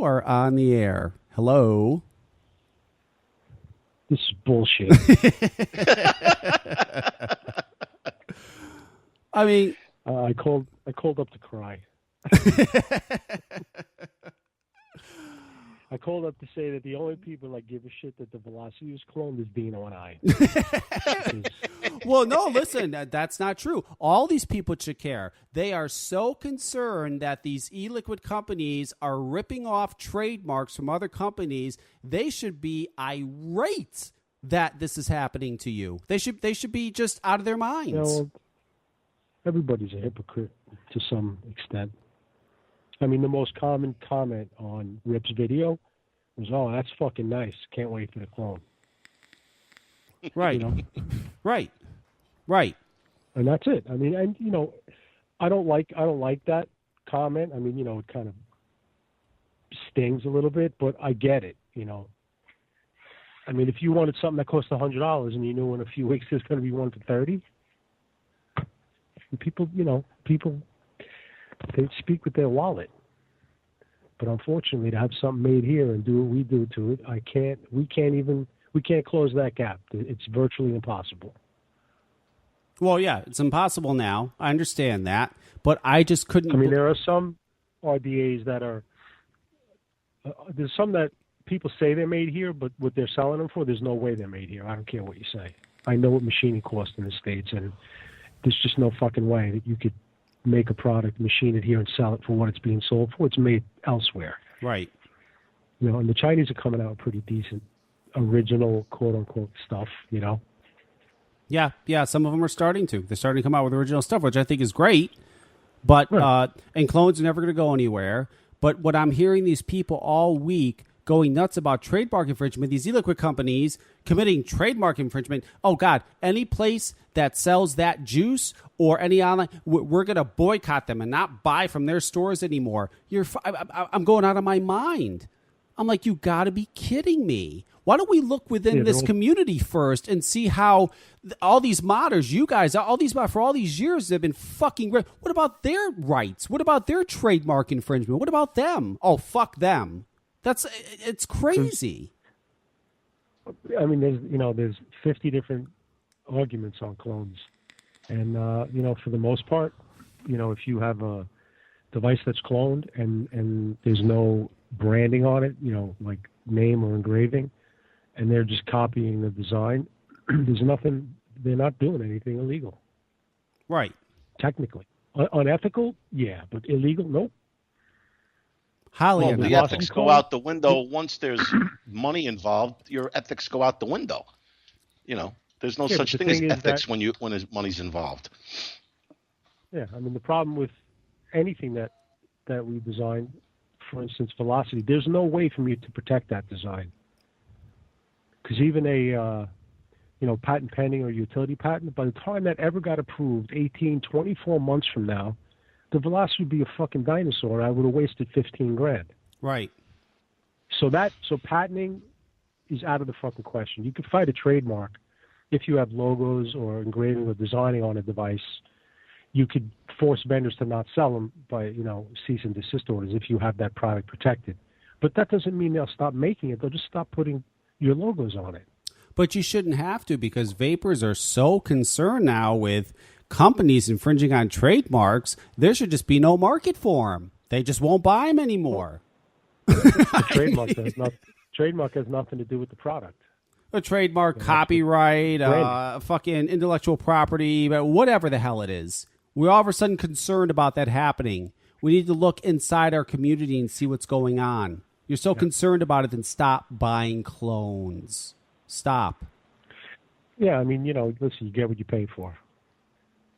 are on the air. Hello. This is bullshit. I mean, I called up to cry. I called up to say that the only people that give a shit that the Velocity is cloned is Dino and I. Well, no, listen, that's not true. All these people should care. They are so concerned that these e-liquid companies are ripping off trademarks from other companies. They should be irate that this is happening to you. They should be just out of their minds. You know, everybody's a hypocrite to some extent. I mean, the most common comment on Rip's video was, "Oh, that's fucking nice. Can't wait for the clone." Right. You know? Right. And that's it. I mean, and I don't like that comment. I mean, it kind of stings a little bit, but I get it. I mean, if you wanted something that cost $100 and you knew in a few weeks there's going to be one for $30, people they speak with their wallet. But unfortunately, to have something made here and do what we do to it, we can't close that gap. It's virtually impossible. Well, yeah, it's impossible now. I understand that, but I just couldn't. I mean, there are some RDAs that are. There's some that people say they're made here, but what they're selling them for, there's no way they're made here. I don't care what you say. I know what machining costs in the States, and there's just no fucking way that you could make a product, machine it here, and sell it for what it's being sold for. It's made elsewhere. Right. And the Chinese are coming out with pretty decent, original, quote-unquote stuff, Yeah, some of them are starting to. They're starting to come out with original stuff, which I think is great. But right. And clones are never going to go anywhere. But what I'm hearing these people all week going nuts about trademark infringement, these e-liquid companies committing trademark infringement. Oh, God, any place that sells that juice or any online, we're going to boycott them and not buy from their stores anymore. I'm going out of my mind. I'm like, you got to be kidding me. Why don't we look within this community first and see how all these modders, you guys, for all these years, have been fucking great. What about their rights? What about their trademark infringement? What about them? Oh, fuck them. It's crazy. I mean, there's 50 different arguments on clones. And, for the most part, if you have a device that's cloned and there's no branding on it, like name or engraving, and they're just copying the design, there's nothing, they're not doing anything illegal. Right. Technically. Unethical? Yeah. But illegal? Nope. Highly the ethics go out the window once there's money involved. Your ethics go out the window. There's no such thing as ethics when money's involved. Yeah, I mean, the problem with anything that we design, for instance, Velocity, there's no way for me to protect that design. Because even a patent pending or utility patent, by the time that ever got approved, 18, 24 months from now, the Velocity would be a fucking dinosaur. I would have wasted $15,000. Right. So patenting is out of the fucking question. You could fight a trademark if you have logos or engraving or designing on a device. You could force vendors to not sell them by, cease and desist orders if you have that product protected. But that doesn't mean they'll stop making it. They'll just stop putting your logos on it. But you shouldn't have to, because vapors are so concerned now with companies infringing on trademarks. There should just be no market for them. They just won't buy them anymore. Trademark has nothing to do with the product. A trademark, copyright, fucking intellectual property, but whatever the hell it is. We're all of a sudden concerned about that happening. We need to look inside our community and see what's going on. You're so concerned about it, then stop buying clones. Stop. Yeah, I mean, listen, you get what you pay for.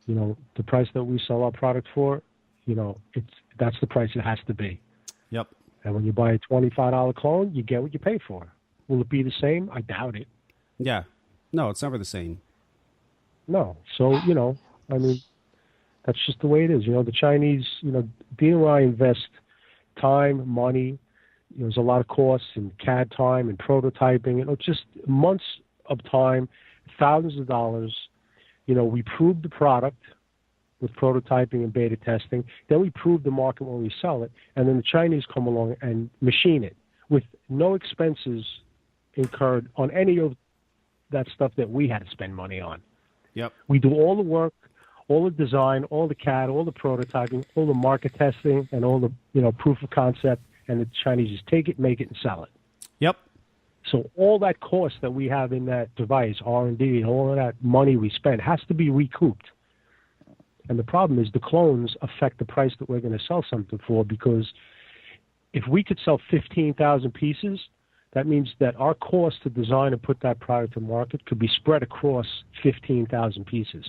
The price that we sell our product for, that's the price it has to be. Yep. And when you buy a $25 clone, you get what you pay for. Will it be the same? I doubt it. Yeah. No, it's never the same. No. So, I mean, that's just the way it is. The Chinese, Dino and I invest time, money. There's a lot of costs in CAD time and prototyping. Just months of time, thousands of dollars. We proved the product. with prototyping and beta testing. Then we prove the market when we sell it, and then the Chinese come along and machine it with no expenses incurred on any of that stuff that we had to spend money on. Yep. We do all the work, all the design, all the CAD, all the prototyping, all the market testing, and all the proof of concept, and the Chinese just take it, make it, and sell it. Yep. So all that cost that we have in that device, R&D, and all of that money we spend has to be recouped. And the problem is the clones affect the price that we're going to sell something for, because if we could sell 15,000 pieces, that means that our cost to design and put that product to market could be spread across 15,000 pieces.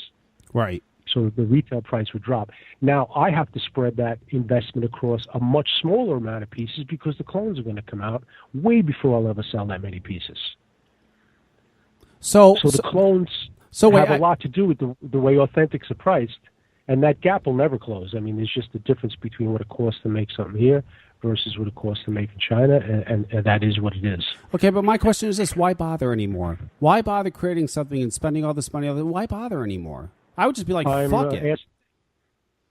Right. So the retail price would drop. Now I have to spread that investment across a much smaller amount of pieces because the clones are going to come out way before I'll ever sell that many pieces. So the clones have a lot to do with the way authentics are priced, and that gap will never close. I mean, there's just a difference between what it costs to make something here versus what it costs to make in China, and that is what it is. Okay, but my question is this: why bother anymore? Why bother creating something and spending all this money on it? Why bother anymore? I would just be like, fuck it.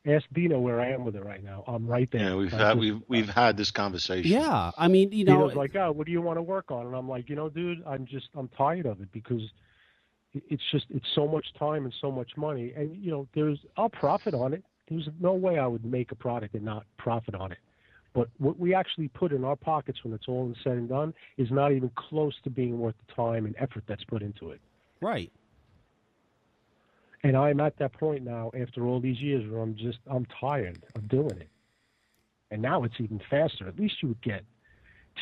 Ask Dino where I am with it right now. I'm right there. Yeah, we've had this conversation. Yeah, I mean, Dino's like, oh, what do you want to work on? And I'm like, dude, I'm tired of it because it's so much time and so much money, and I'll profit on it. There's no way I would make a product and not profit on it. But what we actually put in our pockets when it's all said and done is not even close to being worth the time and effort that's put into it. Right. And I'm at that point now after all these years where I'm tired of doing it. And now it's even faster. At least you would get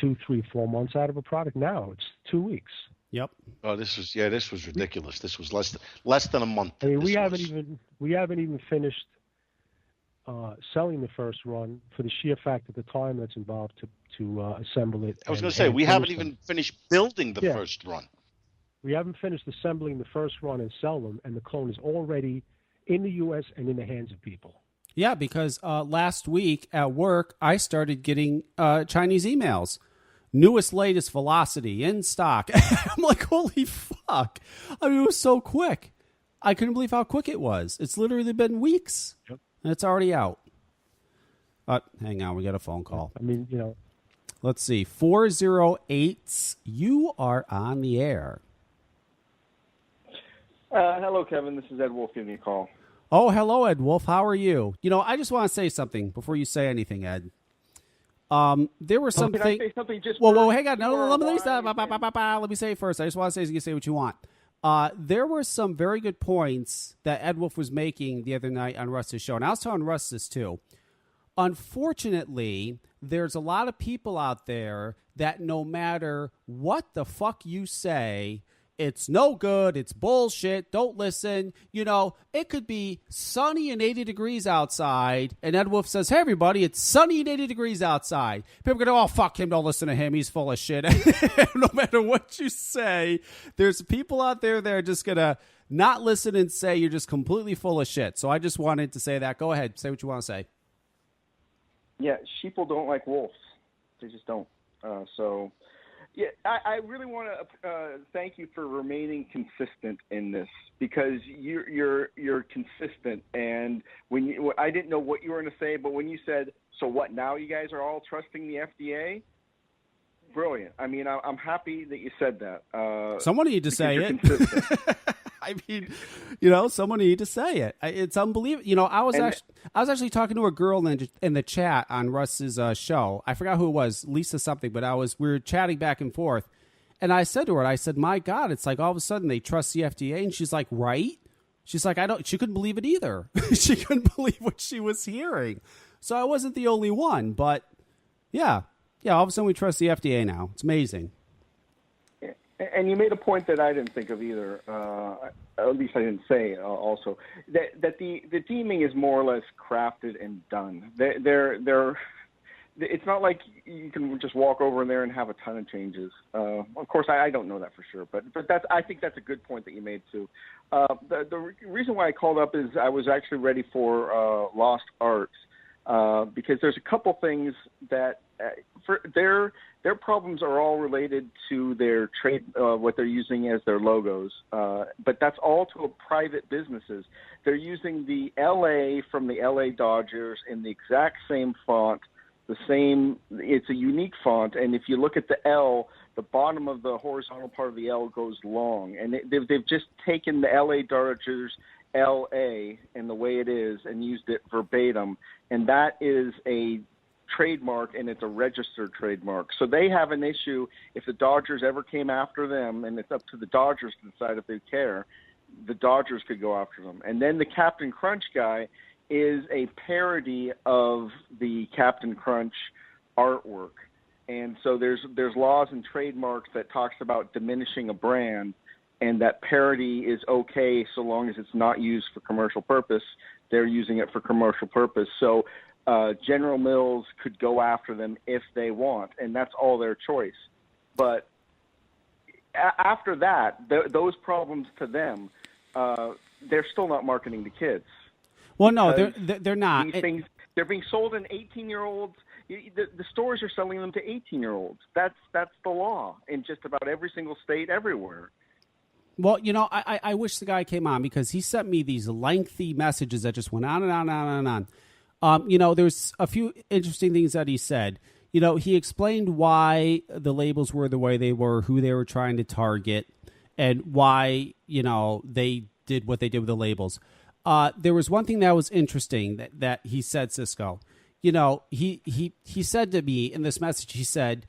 2, 3, 4 months out of a product. Now it's 2 weeks. Yep. Oh, this was ridiculous. This was less than a month. I mean, we haven't even finished selling the first run for the sheer fact of the time that's involved to assemble it. I was going to say, we haven't even finished building the first run. We haven't finished assembling the first run and sell them, and the clone is already in the U.S. and in the hands of people. Yeah, because last week at work, I started getting Chinese emails. Newest, latest velocity in stock. I'm like, holy fuck. I mean, it was so quick. I couldn't believe how quick it was. It's literally been weeks, and it's already out. Hang on, we got a phone call. I mean, Let's see. 408, you are on the air. Hello, Kevin. This is Ed Wolf giving you a call. Oh, hello, Ed Wolf. How are you? I just want to say something before you say anything, Ed. There were some things. Can I say something just Whoa, hang on. No, let me stop. Let me say it first. I just want to say, you can say what you want. There were some very good points that Ed Wolf was making the other night on Russ's show, and I was telling Russ this too. Unfortunately, there's a lot of people out there that no matter what the fuck you say, it's no good, it's bullshit, don't listen. It could be sunny and 80 degrees outside, and Ed Wolf says, hey, everybody, it's sunny and 80 degrees outside. People are going to, oh, fuck him, don't listen to him, he's full of shit. No matter what you say, there's people out there that are just going to not listen and say you're just completely full of shit. So I just wanted to say that. Go ahead, say what you want to say. Yeah, sheeple don't like wolves. They just don't. Yeah, I really want to thank you for remaining consistent in this, because you're consistent. And I didn't know what you were going to say, but when you said, so what, now you guys are all trusting the FDA? Brilliant. I mean, I'm happy that you said that. Someone need to say it. I mean, someone need to say it. It's unbelievable. I was actually talking to a girl in the chat on Russ's show. I forgot who it was, Lisa something, but we were chatting back and forth, and I said to her, my God, it's like all of a sudden they trust the FDA, and she's like, right? She's like, she couldn't believe it either. She couldn't believe what she was hearing. So I wasn't the only one, but yeah, all of a sudden we trust the FDA now. It's amazing. And you made a point that I didn't think of either. At least I didn't say also that the deeming is more or less crafted and done. It's not like you can just walk over in there and have a ton of changes. Of course, I don't know that for sure, but I think that's a good point that you made too. The reason why I called up is I was actually ready for Lost Arts, because there's a couple things that for their problems are all related to their trade, what they're using as their logos. But that's all to private businesses. They're using the LA from the LA Dodgers in the exact same font, it's a unique font. And if you look at the L, the bottom of the horizontal part of the L goes long. And they've just taken the LA Dodgers LA and the way it is and used it verbatim. And that is a trademark, and it's a registered trademark. So they have an issue if the Dodgers ever came after them, and it's up to the Dodgers to decide if they care. The Dodgers could go after them. And then the Captain Crunch guy is a parody of the Captain Crunch artwork. And so there's laws and trademarks that talks about diminishing a brand, and that parody is okay so long as it's not used for commercial purpose. They're using it for commercial purpose. So General Mills could go after them if they want, and that's all their choice. But after that, those problems to them, they're still not marketing to kids. Well, no, they're not. These things, they're being sold in 18-year-olds. The stores are selling them to 18-year-olds. That's the law in just about every single state, everywhere. Well, I wish the guy came on, because he sent me these lengthy messages that just went on and on and on and on. There's a few interesting things that he said. He explained why the labels were the way they were, who they were trying to target, and why, they did what they did with the labels. There was one thing that was interesting that he said, Cisco. He said to me in this message, he said,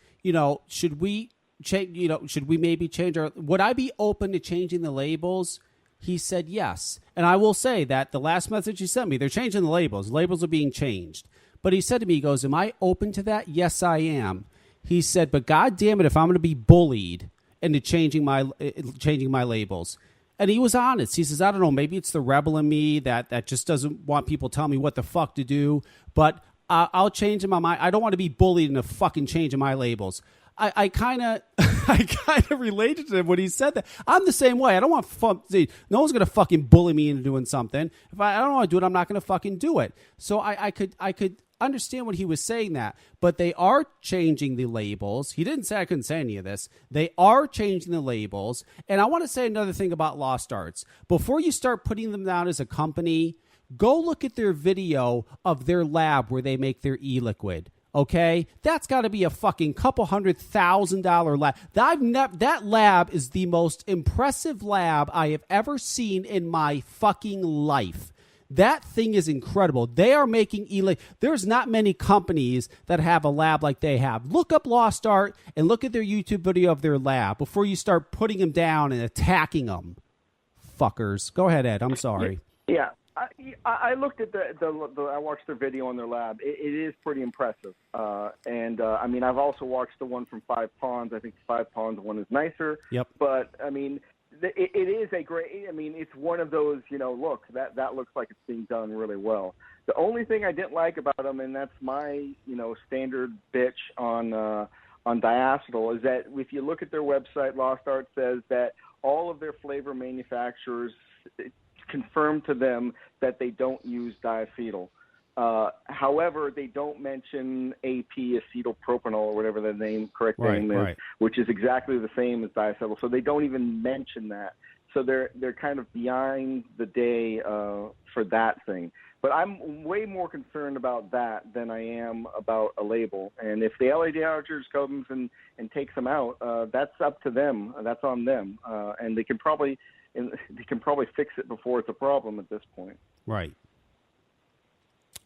should we maybe change would I be open to changing the labels? He said yes. And I will say that the last message he sent me, they're changing the labels. Labels are being changed. But he said to me, he goes, am I open to that? Yes, I am. He said, but God damn it, if I'm going to be bullied into changing my labels. And he was honest. He says, I don't know, maybe it's the rebel in me that just doesn't want people telling me what the fuck to do, but I'll change in my mind. I don't want to be bullied into fucking changing my labels. I kind of related to him when he said that. I'm the same way. I don't want no one's gonna fucking bully me into doing something. If I don't want to do it, I'm not gonna fucking do it. So I could understand when he was saying that, but they are changing the labels. He didn't say I couldn't say any of this. They are changing the labels, and I want to say another thing about Lost Arts. Before you start putting them down as a company, go look at their video of their lab where they make their e-liquid. Okay, that's got to be a fucking couple $100,000 lab. That lab is the most impressive lab I have ever seen in my fucking life. That thing is incredible. They are making there's not many companies that have a lab like they have. Look up Lost Art and look at their YouTube video of their lab before you start putting them down and attacking them. Fuckers. Go ahead, Ed. I'm sorry. Yeah. I looked at I watched their video on their lab. It is pretty impressive. I mean, I've also watched the one from Five Ponds. I think the Five Ponds one is nicer. Yep. But I mean, it is a great. I mean, it's one of those. Look, that looks like it's being done really well. The only thing I didn't like about them, and that's my standard bitch on diacetyl, is that if you look at their website, Lost Art says that all of their flavor manufacturers confirm to them that they don't use diacetyl. However, they don't mention AP, acetylpropanol, or whatever the correct name is, which is exactly the same as diacetyl. So they don't even mention that. So they're kind of behind the day for that thing. But I'm way more concerned about that than I am about a label. And if the LA Dodgers comes and takes them out, that's up to them. That's on them. And they can probably fix it before it's a problem at this point. Right.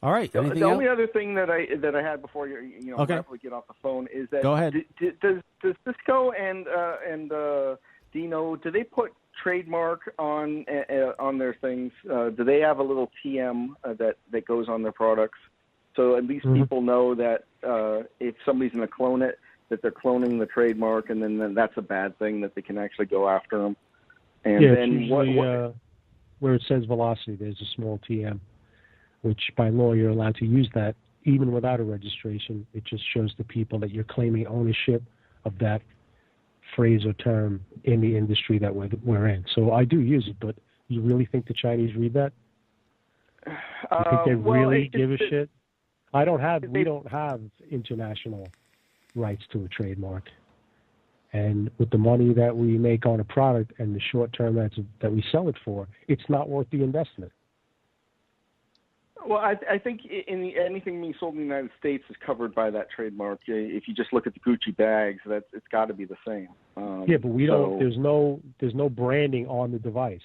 All right. The only other thing that I had before okay. I'll get off the phone is that go ahead. Does Cisco and Dino, do they put trademark on their things? Do they have a little TM that goes on their products, so at least people know that if somebody's going to clone it, that they're cloning the trademark, and then that's a bad thing, that they can actually go after them. And yeah, then it's usually, where it says velocity, there's a small TM, which by law you're allowed to use that even without a registration. It just shows the people that you're claiming ownership of that phrase or term in the industry that we're in. So I do use it, but you really think the Chinese read that? You think they really give a shit? We don't have international rights to a trademark. And with the money that we make on a product and the short term that we sell it for, it's not worth the investment. Well, I think anything being sold in the United States is covered by that trademark. If you just look at the Gucci bags, it's got to be the same. Yeah, but we don't. There's no branding on the device.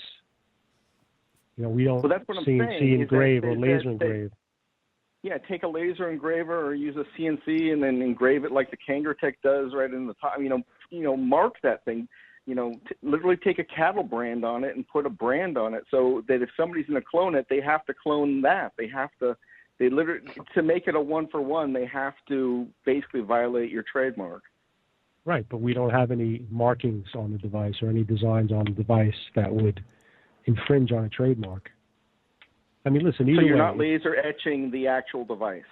We don't CNC engrave or laser engrave. Yeah, take a laser engraver or use a CNC and then engrave it like the Kangertech does right in the top. Mark that thing. Literally take a cattle brand on it and put a brand on it, so that if somebody's going to clone it, they have to clone that. They literally, to make it a 1-for-1, they have to basically violate your trademark. Right, but we don't have any markings on the device or any designs on the device that would infringe on a trademark. I mean, listen. So you're not laser etching the actual device.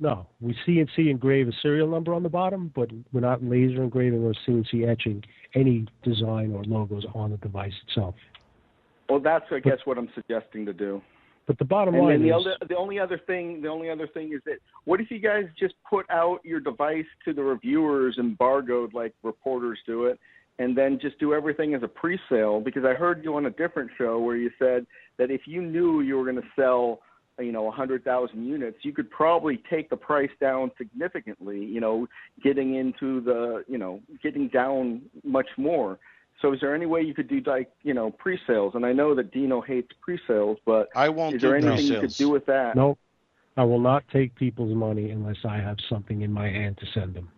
No, we CNC engrave a serial number on the bottom, but we're not laser engraving or CNC etching any design or logos on the device itself. Well, that's, I guess, what I'm suggesting to do. But the bottom line is the only other thing is that what if you guys just put out your device to the reviewers embargoed like reporters do it, and then just do everything as a pre-sale? Because I heard you on a different show where you said that if you knew you were going to sell 100,000 units, you could probably take the price down significantly, getting into getting down much more. So is there any way you could do pre-sales? And I know that Dino hates pre-sales, but I won't is there do anything you could do with that? No, I will not take people's money unless I have something in my hand to send them.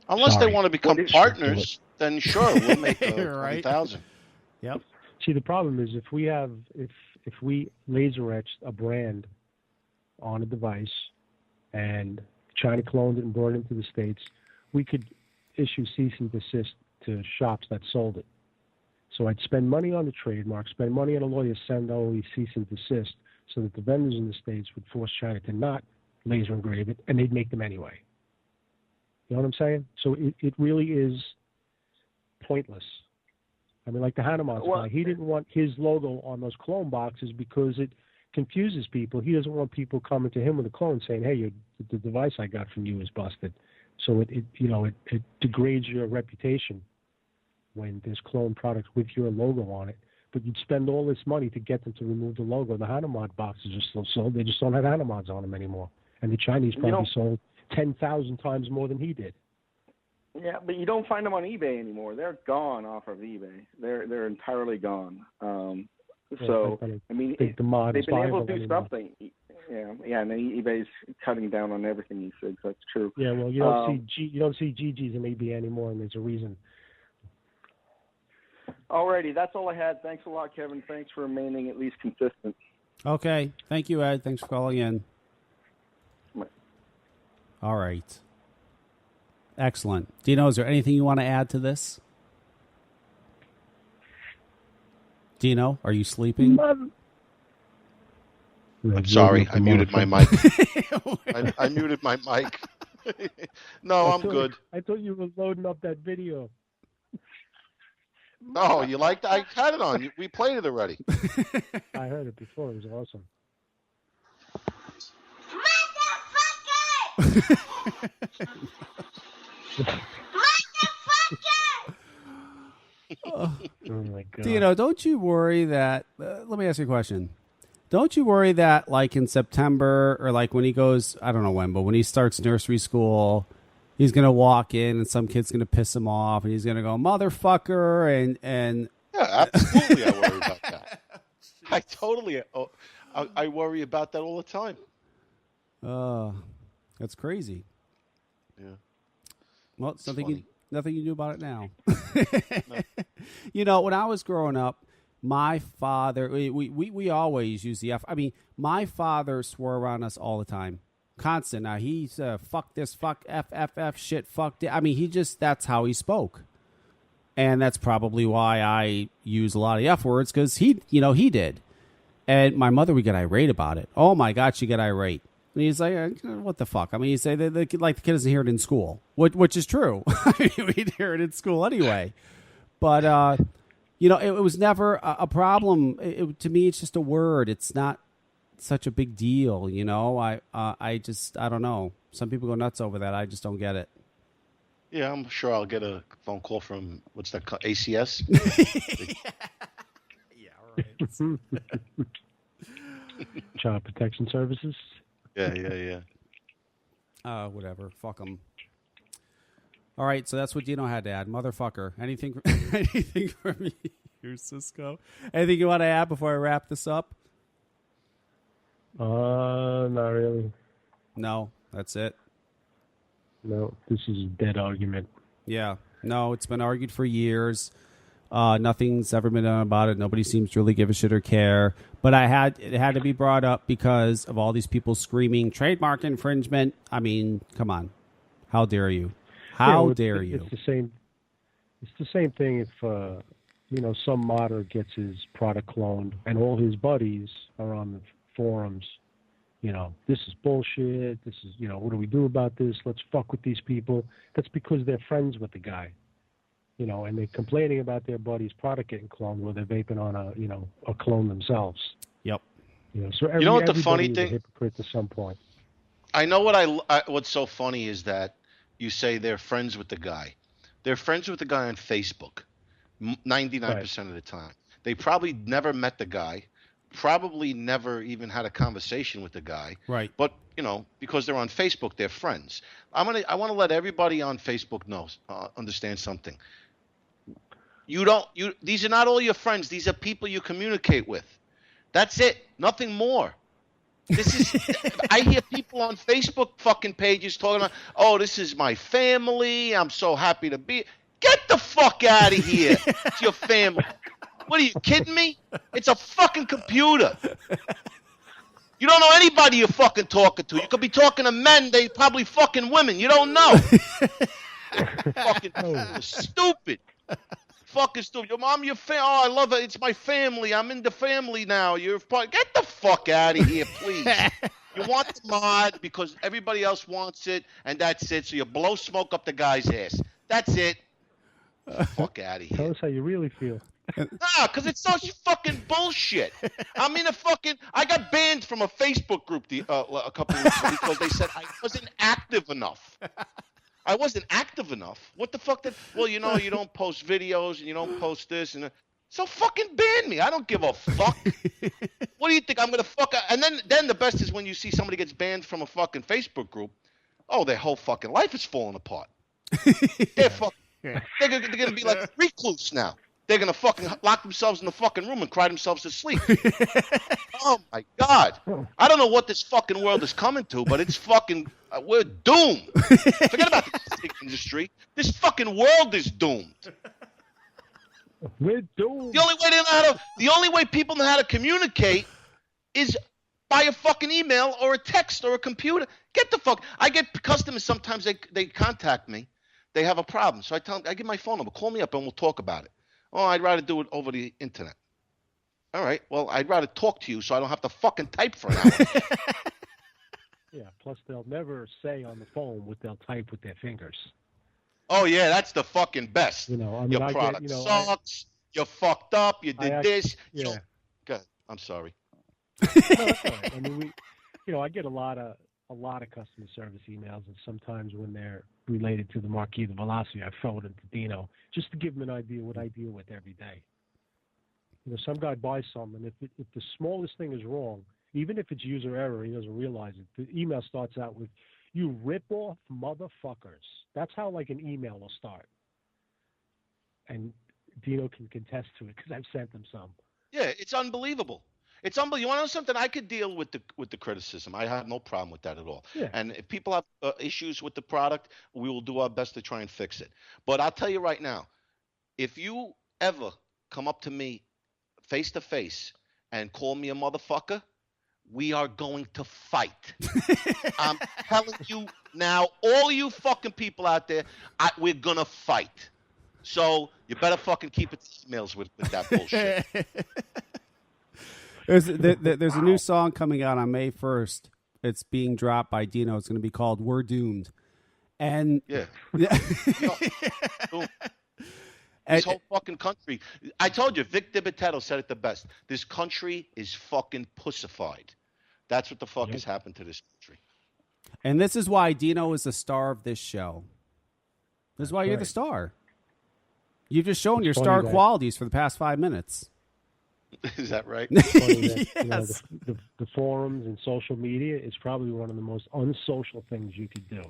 Unless they want to become partners, then sure, we'll make right. 20,000. Yep. See, the problem is if we laser etched a brand on a device and China cloned it and brought it into the States, we could issue cease and desist to shops that sold it. So I'd spend money on the trademark, spend money on a lawyer, send OE cease and desist, so that the vendors in the States would force China to not laser engrave it, and they'd make them anyway. You know what I'm saying? So it really is pointless. I mean, like the Hanuman's guy, he didn't want his logo on those clone boxes because it confuses people. He doesn't want people coming to him with a clone saying, "Hey, the device I got from you is busted." So it degrades your reputation when there's clone products with your logo on it. But you'd spend all this money to get them to remove the logo. The Hanuman boxes are still sold. They just don't have Hanumans on them anymore. And the Chinese probably sold 10,000 times more than he did. Yeah, but you don't find them on eBay anymore. They're gone off of eBay. They're entirely gone. So I mean, they've been able to do something. Yeah, and eBay's cutting down on everything he said. So that's true. Yeah, well, you don't see GGs in eBay anymore, and there's a reason. Alrighty, that's all I had. Thanks a lot, Kevin. Thanks for remaining at least consistent. Okay, thank you, Ed. Thanks for calling in. All right. Excellent. Dino, is there anything you want to add to this? Dino, are you sleeping? I'm sorry. I muted my mic. I muted my mic. No, I'm good. I thought you were loading up that video. No, you liked it? I had it on. We played it already. I heard it before. It was awesome. Oh my God. Dino, don't you worry that let me ask you a question. Don't you worry that like in September or like when he goes, I don't know when, but when he starts nursery school, he's going to walk in and some kid's going to piss him off and he's going to go, motherfucker, and yeah, absolutely I worry about that. I totally I worry about that all the time. That's crazy. Yeah. Well, it's nothing you do about it now. No. You know, when I was growing up, my father, we always use the F. I mean, my father swore around us all the time. Constant. Now, he's fuck this, fuck F, shit, fuck. I mean, that's how he spoke. And that's probably why I use a lot of F words, because he did. And my mother would get irate about it. Oh, my God, she get irate. And he's like, what the fuck? I mean, you say that the kid doesn't hear it in school, which is true. We'd hear it in school anyway. But, it was never a problem. To me, it's just a word. It's not such a big deal? You know, I don't know. Some people go nuts over that. I just don't get it. Yeah, I'm sure I'll get a phone call from what's that? ACS. Yeah, right. Child Protection Services. Yeah. Whatever. Fuck them. All right, so that's what Dino had to add. Motherfucker. Anything from you, Cisco? Anything you want to add before I wrap this up? Not really. No, that's it. No, this is a dead argument. Yeah. No, it's been argued for years. Nothing's ever been done about it. Nobody seems to really give a shit or care. But it had to be brought up because of all these people screaming trademark infringement. I mean, come on. How dare you? How dare you? It's the same thing if some modder gets his product cloned and all his buddies are on the forums. This is bullshit. This is, what do we do about this? Let's fuck with these people. That's because they're friends with the guy, and they're complaining about their buddy's product getting cloned where they're vaping on a clone themselves. Yep. So what the funny thing? Is a hypocrite to some point. I know what's so funny is that you say they're friends with the guy. They're friends with the guy on Facebook, 99% of the time. They probably never met the guy. Probably never even had a conversation with the guy. Right. But, because they're on Facebook, they're friends. I want to let everybody on Facebook understand something. These are not all your friends. These are people you communicate with. That's it. Nothing more. I hear people on Facebook fucking pages talking about, oh, this is my family. I'm so happy to be. Get the fuck out of here. It's your family. What are you kidding me? It's a fucking computer. You don't know anybody you're fucking talking to. You could be talking to men. They probably fucking women. You don't know. Fucking stupid. Fucking stupid. Your mom, your family. Oh, I love it. It's my family. I'm in the family now. Get the fuck out of here, please. You want the mod because everybody else wants it, and that's it. So you blow smoke up the guy's ass. That's it. Fuck out of here. Tell us how you really feel. Nah, because it's such fucking bullshit. I got banned from a Facebook group a couple of weeks ago because they said I wasn't active enough. I wasn't active enough. What the fuck? You don't post videos and you don't post this and so fucking ban me. I don't give a fuck. What do you think I'm gonna fuck? And then the best is when you see somebody gets banned from a fucking Facebook group. Oh, their whole fucking life is falling apart. They're fucking. They're gonna be like recluse now. They're going to fucking lock themselves in the fucking room and cry themselves to sleep. Oh, my God. I don't know what this fucking world is coming to, but it's fucking – we're doomed. Forget about the music industry. This fucking world is doomed. We're doomed. The only way people know how to communicate is by a fucking email or a text or a computer. Get the fuck – I get customers sometimes they contact me. They have a problem. So I tell them – I give my phone number. Call me up and we'll talk about it. Oh, I'd rather do it over the internet. All right. Well, I'd rather talk to you so I don't have to fucking type for an hour. Yeah. Plus, they'll never say on the phone what they'll type with their fingers. Oh yeah, that's the fucking best. Your product sucks. You're fucked up. You did this. Yeah. Go ahead. I'm sorry. No, that's all right. I mean, I get a lot of customer service emails, and sometimes when they're related to the Marquis of Velocity, I forward them to Dino just to give him an idea what I deal with every day. Some guy buys something, and if the smallest thing is wrong, even if it's user error, he doesn't realize it. The email starts out with, "You rip-off motherfuckers." That's how an email will start. And Dino can contest to it because I've sent him some. Yeah, it's unbelievable. It's unbelievable. You want to know something? I could deal with the criticism. I have no problem with that at all. Yeah. And if people have issues with the product, we will do our best to try and fix it. But I'll tell you right now, if you ever come up to me face to face and call me a motherfucker, we are going to fight. I'm telling you now, all you fucking people out there, we're going to fight. So you better fucking keep it to emails with that bullshit. There's a new song coming out on May 1st. It's being dropped by Dino. It's going to be called "We're Doomed." And yeah. This whole fucking country. I told you, Vic DiBitetto said it the best. This country is fucking pussified. That's what the fuck has happened to this country. And this is why Dino is the star of this show. This is why you're the star. You've just shown your star qualities for the past 5 minutes. Is that right? It's funny that, Yes. the forums and social media is probably one of the most unsocial things you could do.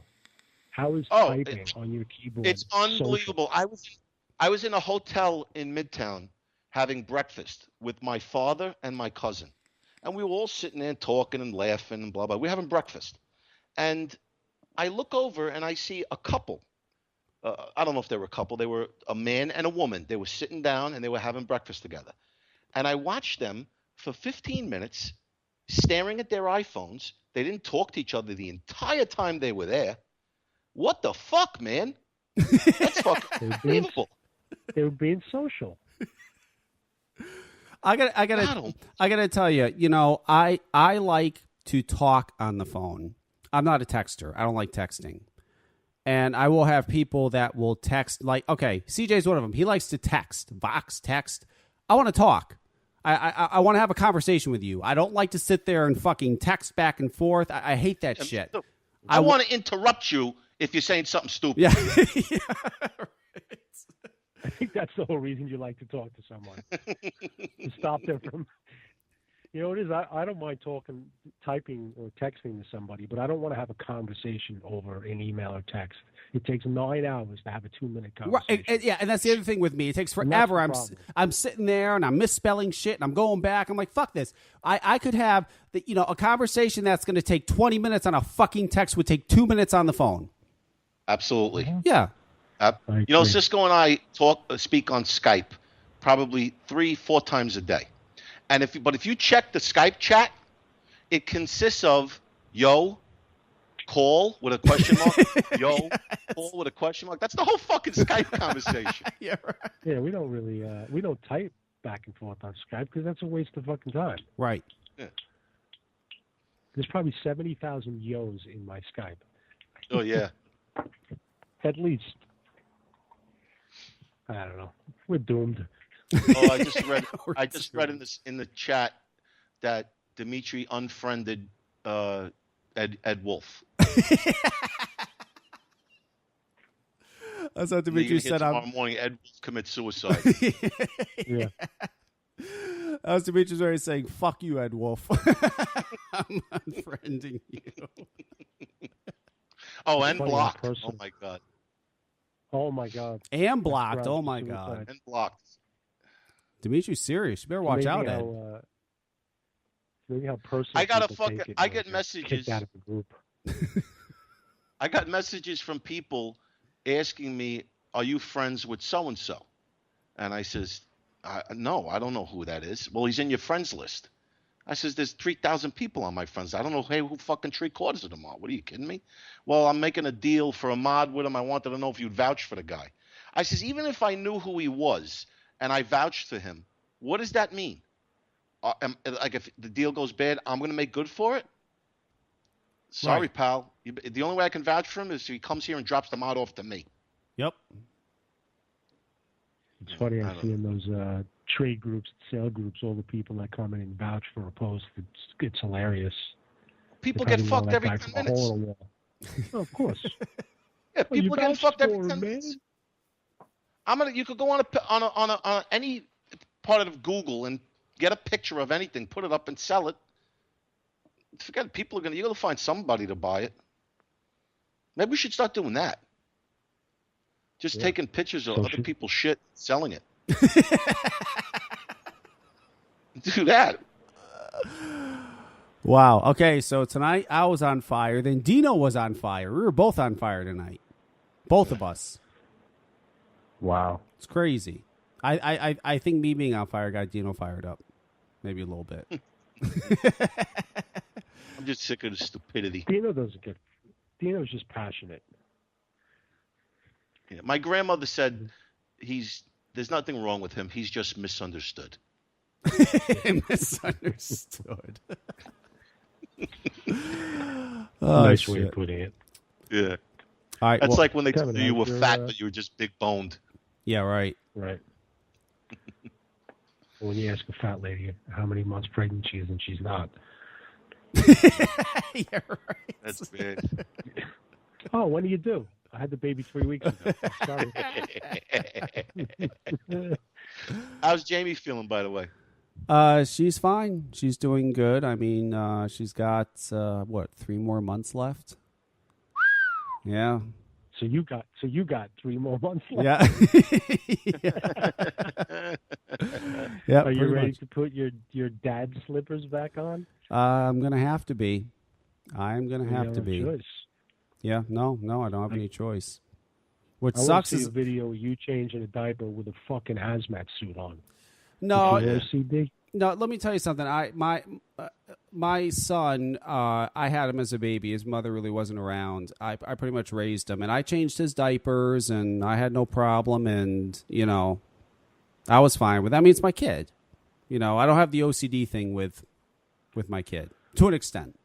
How is typing on your keyboard? It's unbelievable. I was in a hotel in Midtown having breakfast with my father and my cousin. And we were all sitting there talking and laughing and blah, blah. We're having breakfast. And I look over and I see a couple. I don't know if they were a couple. They were a man and a woman. They were sitting down and they were having breakfast together. And I watched them for 15 minutes staring at their iPhones. They didn't talk to each other the entire time they were there. What the fuck, man? That's fucking unbelievable. They were being social. I gotta tell you, you know, I like to talk on the phone. I'm not a texter. I don't like texting. And I will have people that will text, like, okay, CJ's one of them. He likes to text, Vox text. I want to talk. I want to have a conversation with you. I don't like to sit there and fucking text back and forth. I hate that shit. I want to interrupt you if you're saying something stupid. Yeah. I think that's the whole reason you like to talk to someone. To stop them from... You know, it is. I don't mind typing or texting to somebody, but I don't want to have a conversation over an email or text. It takes 9 hours to have a 2-minute conversation. Right, and that's the other thing with me. It takes forever. I'm sitting there and I'm misspelling shit and I'm going back. I'm like, fuck this. I could have a conversation that's going to take 20 minutes on a fucking text would take 2 minutes on the phone. Absolutely. Yeah. Cisco and I speak on Skype probably 3-4 times a day. And if you check the Skype chat, it consists of yo, call with a question mark, yo, call with a question mark. That's the whole fucking Skype conversation. Yeah, right. Yeah, we don't really we don't type back and forth on Skype because that's a waste of fucking time. Right. Yeah. There's probably 70,000 yos in my Skype. Oh yeah. At least. I don't know. We're doomed. Oh, I just read in the chat that Dimitri unfriended Ed Wolf. That's what Dimitri said. Tomorrow morning, Ed Wolf commits suicide. Yeah. That was Dimitri's already saying, "Fuck you, Ed Wolf." I'm unfriending you. Oh, and blocked. Oh my god. Oh my god. And blocked. Oh my god. And blocked. Dimitri's serious. You better watch out, Ed. Maybe how personal. I get messages out of the group. I got messages from people asking me, "Are you friends with so and so?" And I says, "No, I don't know who that is." Well, he's in your friends list. I says, "There's 3,000 people on my friends. I don't know who fucking 3/4 of them are. What are you kidding me?" "Well, I'm making a deal for a mod with him. I wanted to know if you'd vouch for the guy." I says, "Even if I knew who he was and I vouched for him, what does that mean? Like if the deal goes bad, I'm going to make good for it?" Sorry, right. Pal. The only way I can vouch for him is if he comes here and drops the mod off to me. Yep. It's funny, I see in those trade groups, sale groups, all the people that come in and vouch for a post. It's hilarious. People get fucked every 10 minutes. Oh, of course. Yeah, people get fucked every 10 minutes. You could go on any part of Google and get a picture of anything, put it up and sell it. Forget it. You're going to find somebody to buy it. Maybe we should start doing that. Just taking pictures of other people's shit, selling it. Do that. Wow. Okay, so tonight I was on fire. Then Dino was on fire. We were both on fire tonight. Both of us. Wow. It's crazy. I think me being on fire got Dino fired up. Maybe a little bit. I'm just sick of the stupidity. Dino's just passionate. Yeah, my grandmother said there's nothing wrong with him. He's just misunderstood. Misunderstood. Nice way of putting it. Yeah. All right. That's like when they told Kevin, you were fat, but you were just big boned. Yeah, right. Right. When you ask a fat lady how many months pregnant she is and she's not, Yeah, right. That's bad. Oh, when do you do? I had the baby 3 weeks ago. Sorry. How's Jamie feeling, by the way? She's fine. She's doing good. I mean, she's got 3 more months left. Yeah. So you got 3 more months left. Yeah. Yeah. Are you ready to put your dad's slippers back on? I'm gonna have to be. I'm gonna You have have to no be. choice. Yeah. No, I don't have any choice. What I want sucks to see is a video of you changing a diaper with a fucking hazmat suit on. no. Is it OCD? No, let me tell you something. My son, I had him as a baby. His mother really wasn't around. I pretty much raised him, and I changed his diapers, and I had no problem. And I was fine with that. I mean, it's my kid. I don't have the OCD thing with my kid to an extent.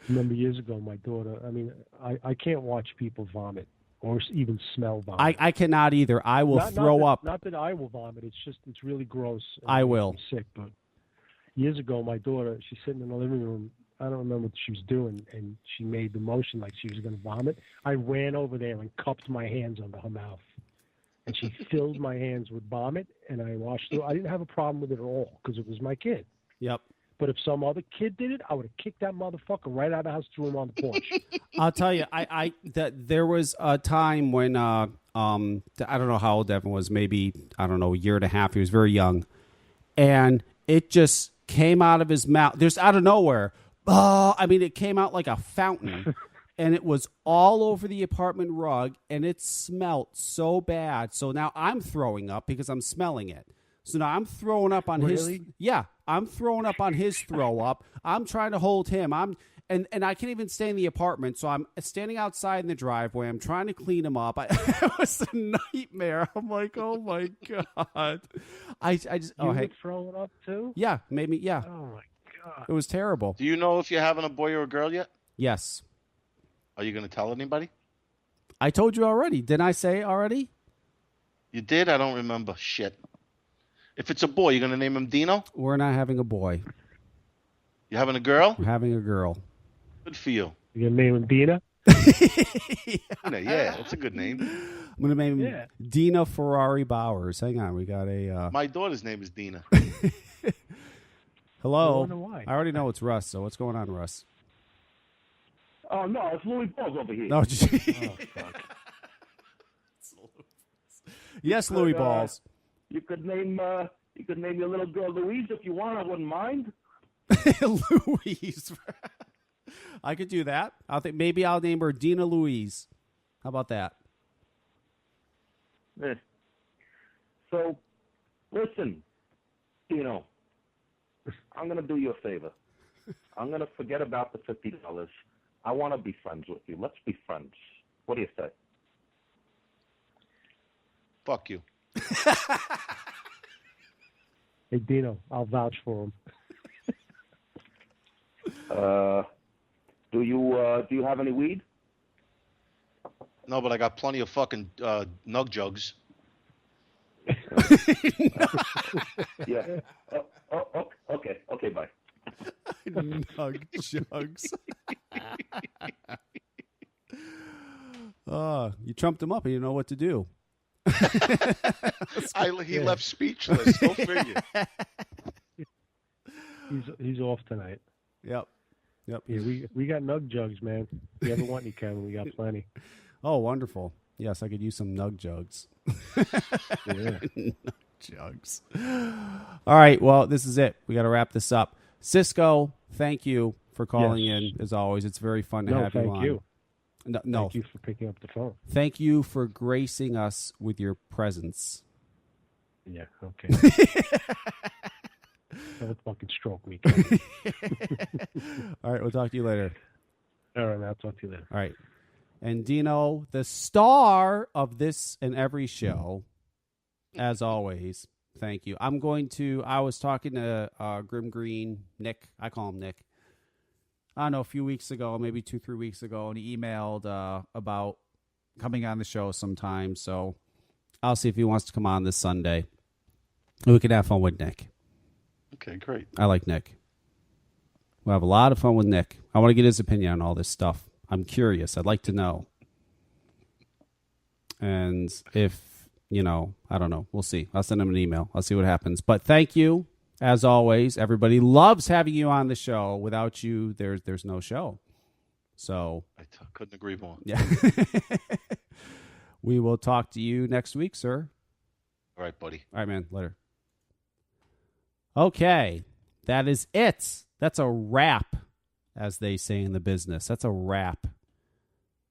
Remember years ago, my daughter. I mean, I can't watch people vomit or even smell vomit. I cannot either. I will throw up. Not that I will vomit. It's really gross. I will. I'm sick, but years ago, my daughter, she's sitting in the living room. I don't remember what she was doing, and she made the motion like she was going to vomit. I ran over there and cupped my hands under her mouth, and she filled my hands with vomit, and I washed it. I didn't have a problem with it at all because it was my kid. Yep. But if some other kid did it, I would have kicked that motherfucker right out of the house, threw him on the porch. I'll tell you, that there was a time when I don't know how old Evan was, maybe a year and a half. He was very young, and it just came out of his mouth. There's out of nowhere. I mean, it came out like a fountain, and it was all over the apartment rug, and it smelled so bad. So now I'm throwing up because I'm smelling it. So now I'm throwing up on his. Yeah, I'm throwing up on his throw up. I'm trying to hold him. And I can't even stay in the apartment, so I'm standing outside in the driveway. I'm trying to clean him up. It was a nightmare. I'm like, oh my god. I just You were throwing up too? Yeah, maybe yeah. Oh my god. It was terrible. Do you know if you're having a boy or a girl yet? Yes. Are you going to tell anybody? I told you already. Didn't I say already? You did? I don't remember. Shit. If it's a boy, you're going to name him Dino? We're not having a boy. You having a girl? We're having a girl. Good for you. You gonna name him Dina? Yeah, that's a good name. I'm going to name him Dina Ferrari Bowers. Hang on. We got a... My daughter's name is Dina. Hello. I wonder why. I already know it's Russ, so what's going on, Russ? Oh, no, it's Louis Balls over here. No, Oh, fuck. yes, Louis Balls. You could name your little girl Louise if you want. I wouldn't mind. Louise. I could do that. Maybe I'll name her Dina Louise. How about that? So, listen, Dino, I'm going to do you a favor. I'm going to forget about the $50. I want to be friends with you. Let's be friends. What do you say? Fuck you. Hey Dino, I'll vouch for him. Do you have any weed? No, but I got plenty of fucking nug jugs. Yeah. Okay, bye. Nug jugs. You trumped him up and you know what to do. He left speechless. Go figure. He's off tonight. Yep. Yeah, we got nug jugs, man. If you ever want any, Kevin, we got plenty. Oh, wonderful. Yes, I could use some nug jugs. Yeah. Nug jugs. All right, well, this is it. We got to wrap this up. Cisco, thank you for calling in, as always. It's very fun to have you on. Thank you. No. Thank you for picking up the phone. Thank you for gracing us with your presence. Yeah, okay. Don't fucking stroke me. All right, we'll talk to you later. All right, I'll talk to you later. All right. And Dino, the star of this and every show, as always, thank you. I was talking to Grim Green, Nick. I call him Nick. I don't know, a few weeks ago, maybe 2-3 weeks ago, and he emailed about coming on the show sometime. So I'll see if he wants to come on this Sunday. We can have fun with Nick. Okay, great. I like Nick. We'll have a lot of fun with Nick. I want to get his opinion on all this stuff. I'm curious. I'd like to know. And if, I don't know. We'll see. I'll send him an email. I'll see what happens. But thank you, as always. Everybody loves having you on the show. Without you, there's no show. So I couldn't agree more. Yeah. We will talk to you next week, sir. All right, buddy. All right, man. Later. Okay. That is it. That's a wrap, as they say in the business. That's a wrap.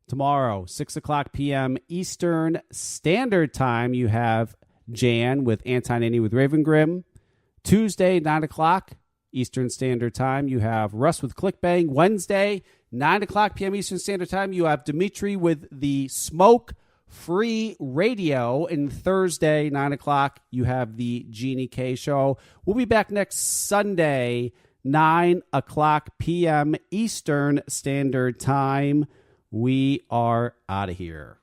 Tomorrow, 6 o'clock p.m. Eastern Standard Time, you have Jan with Anti-Nanny with Raven Grimm. Tuesday, 9 o'clock Eastern Standard Time, you have Russ with ClickBang. Wednesday, 9 o'clock p.m. Eastern Standard Time, you have Dimitri with the Smoke Free Radio. And Thursday, 9 o'clock, you have the Jeannie K Show. We'll be back next Sunday, 9 o'clock p.m. Eastern Standard Time. We are out of here.